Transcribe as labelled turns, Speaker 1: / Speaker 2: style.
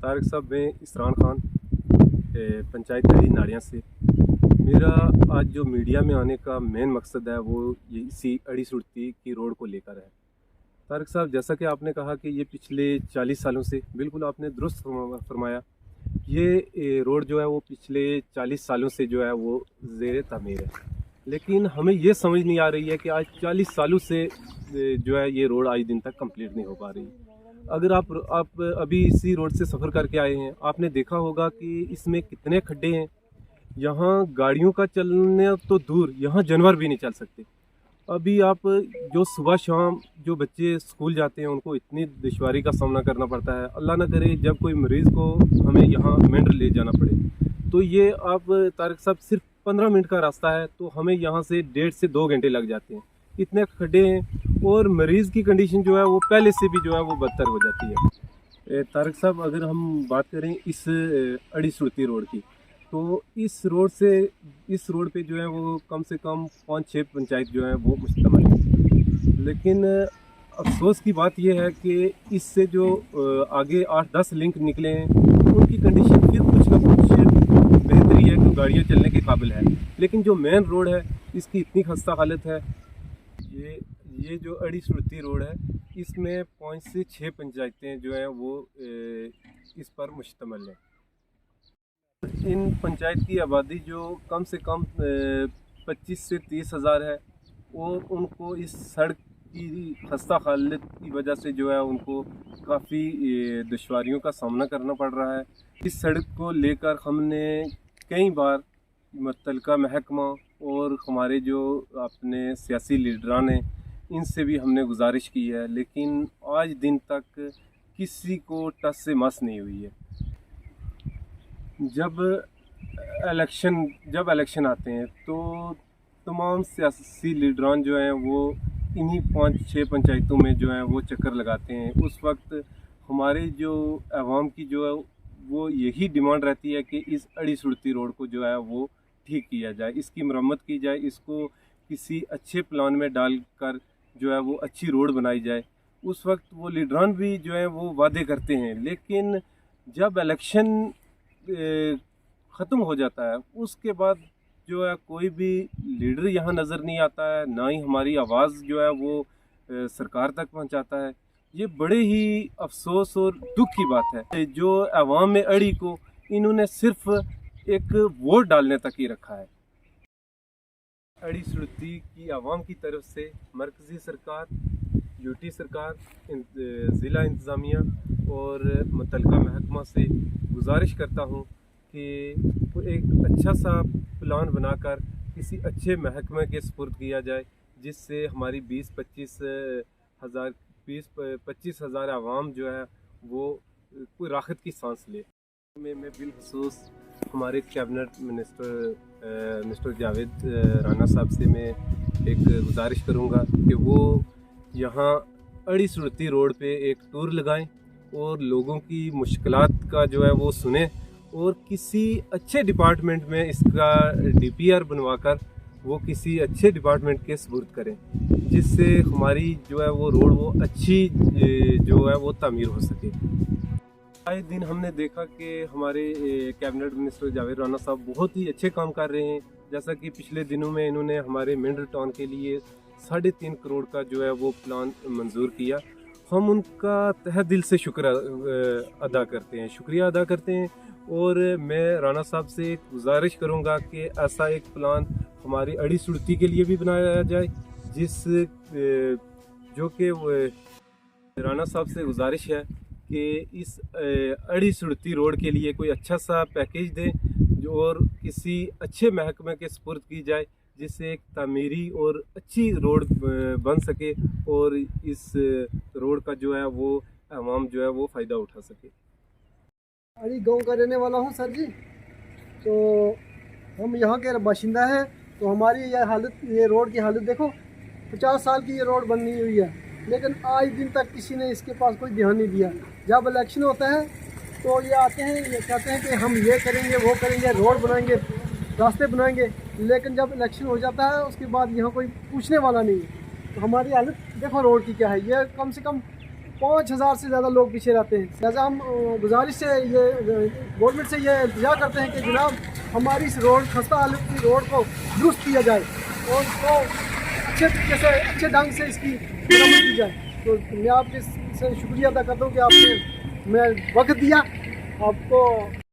Speaker 1: तारिक साहब, मैं इसरान खान पंचायत अड़ी नाड़ियाँ से। मेरा आज जो मीडिया में आने का मेन मकसद है वो ये इसी अड़ी सुड़ती की रोड को लेकर है। तारिक साहब, जैसा कि आपने कहा कि ये पिछले 40 सालों से, बिल्कुल आपने दुरुस्त फरमाया, ये रोड जो है वो पिछले 40 सालों से जो है वो ज़ेर तामीर है। लेकिन हमें ये समझ नहीं आ रही है कि आज 40 सालों से जो है ये रोड आज दिन तक कंप्लीट नहीं हो पा रही। अगर आप अभी इसी रोड से सफ़र करके आए हैं, आपने देखा होगा कि इसमें कितने खड्डे हैं। यहाँ गाड़ियों का चलने तो दूर, यहाँ जानवर भी नहीं चल सकते। अभी आप जो सुबह शाम जो बच्चे स्कूल जाते हैं उनको इतनी दुश्वारी का सामना करना पड़ता है। अल्लाह ना करे जब कोई मरीज़ को हमें यहाँ मेंढर ले जाना पड़े, तो ये आप तारिक साहब सिर्फ 15 मिनट का रास्ता है, तो हमें यहाँ से 1.5 से 2 घंटे लग जाते हैं। इतने खड्डे हैं और मरीज़ की कंडीशन जो है वो पहले से भी जो है वो बदतर हो जाती है। तारिक साहब, अगर हम बात करें इस अड़ी सुड़ती रोड की, तो इस रोड पे जो है वो कम से कम 5-6 पंचायत जो है वो मुश्तमिल है। लेकिन अफसोस की बात यह है कि इससे जो आगे 8-10 लिंक निकले हैं उनकी कंडीशन फिर कुछ ना कुछ बेहतरी है, तो गाड़ियाँ चलने के काबिल है। लेकिन जो मेन रोड है इसकी इतनी खस्ता हालत है। ये जो अड़ी सुड़ती रोड है इसमें 5 से 6 पंचायतें जो हैं वो इस पर मुश्तमिल है। इन पंचायत की आबादी जो कम से कम 25 से 30 हज़ार है, और उनको इस सड़क की खस्ता हालत की वजह से जो है उनको काफ़ी दुश्वारियों का सामना करना पड़ रहा है। इस सड़क को लेकर हमने कई बार मुतल्लिका महकमा और हमारे जो अपने सियासी लीडरान हैं इनसे भी हमने गुजारिश की है, लेकिन आज दिन तक किसी को टस से मस नहीं हुई है। जब इलेक्शन आते हैं तो तमाम सियासी लीडरान जो हैं वो इन्हीं 5-6 पंचायतों में जो हैं वो चक्कर लगाते हैं। उस वक्त हमारे जो अवाम की जो है वो यही डिमांड रहती है कि इस अड़ी सुड़ती रोड को जो है वो ठीक किया जाए, इसकी मरम्मत की जाए, इसको किसी अच्छे प्लान में डालकर जो है वो अच्छी रोड बनाई जाए। उस वक्त वो लीडरान भी जो है वो वादे करते हैं, लेकिन जब इलेक्शन ख़त्म हो जाता है उसके बाद जो है कोई भी लीडर यहाँ नज़र नहीं आता है, ना ही हमारी आवाज़ जो है वो सरकार तक पहुँचाता है। ये बड़े ही अफसोस और दुख की बात है। जो अवाम में अड़ी को इन्होंने सिर्फ एक वोट डालने तक ही रखा है। अड़ी सुड़ती की आवाम की तरफ से मरकज़ी सरकार, यूटी सरकार, ज़िला इंतज़ामिया और मुतल्लिका महकमा से गुजारिश करता हूँ कि वो एक अच्छा सा प्लान बनाकर किसी अच्छे महकमे के सुपुर्द किया जाए, जिससे हमारी 20-25 हज़ार आवाम जो है वो कोई राहत की सांस ले। मैं बिलखसूस हमारे cabinet minister mister Javed Rana साहब से मैं एक गुजारिश करूँगा कि वो यहाँ अड़ी सुड़ती रोड पे एक टूर लगाएं और लोगों की मुश्किलात का जो है वो सुने, और किसी अच्छे डिपार्टमेंट में इसका DPR बनवाकर वो किसी अच्छे डिपार्टमेंट के सुपुर्द करें, जिससे हमारी जो है वो रोड वो अच्छी जो है वो तामीर हो सके। आए दिन हमने देखा कि हमारे कैबिनेट मिनिस्टर जावेद राना साहब बहुत ही अच्छे काम कर रहे हैं। जैसा कि पिछले दिनों में इन्होंने हमारे मेंढर टाउन के लिए 3.5 करोड़ का जो है वो प्लान मंजूर किया। हम उनका तहे दिल से शुक्रिया अदा करते हैं, और मैं राना साहब से गुजारिश करूंगा कि ऐसा एक प्लान हमारी अड़ी सुड़ती के लिए भी बनाया जाए, जो कि राना साहब से गुजारिश है कि इस अड़ी सुड़ती रोड के लिए कोई अच्छा सा पैकेज दें और किसी अच्छे महकमे के सुपुर्द की जाए, जिससे एक तामीरी और अच्छी रोड बन सके और इस रोड का जो है वो आवाम जो है वो फ़ायदा उठा सके।
Speaker 2: अड़ी गांव का रहने वाला हूं सर जी, तो हम यहाँ के बाशिंदा हैं। तो हमारी ये रोड की हालत देखो, 50 साल की ये रोड बनी हुई है, लेकिन आज दिन तक किसी ने इसके पास कोई ध्यान नहीं दिया। जब इलेक्शन होता है तो ये आते हैं, ये कहते हैं कि हम ये करेंगे, वो करेंगे, रोड बनाएंगे, रास्ते बनाएंगे, लेकिन जब इलेक्शन हो जाता है उसके बाद यहाँ कोई पूछने वाला नहीं है। तो हमारी हालत देखो रोड की क्या है। ये कम से कम 5000 سے زیادہ لوگ پیچھے رہتے ہیں. لہٰذا ہم گزارش سے یہ گورنمنٹ سے یہ التجا کرتے ہیں کہ جناب ہماری اس روڈ خستہ حالت کی روڈ کو درست کیا جائے اور اس کو اچھے طریقے سے اچھے ڈھنگ سے اس کی مرمت کی جائے. تو میں آپ کے سے شکریہ ادا کرتا ہوں کہ آپ نے میں وقت دیا. آپ کو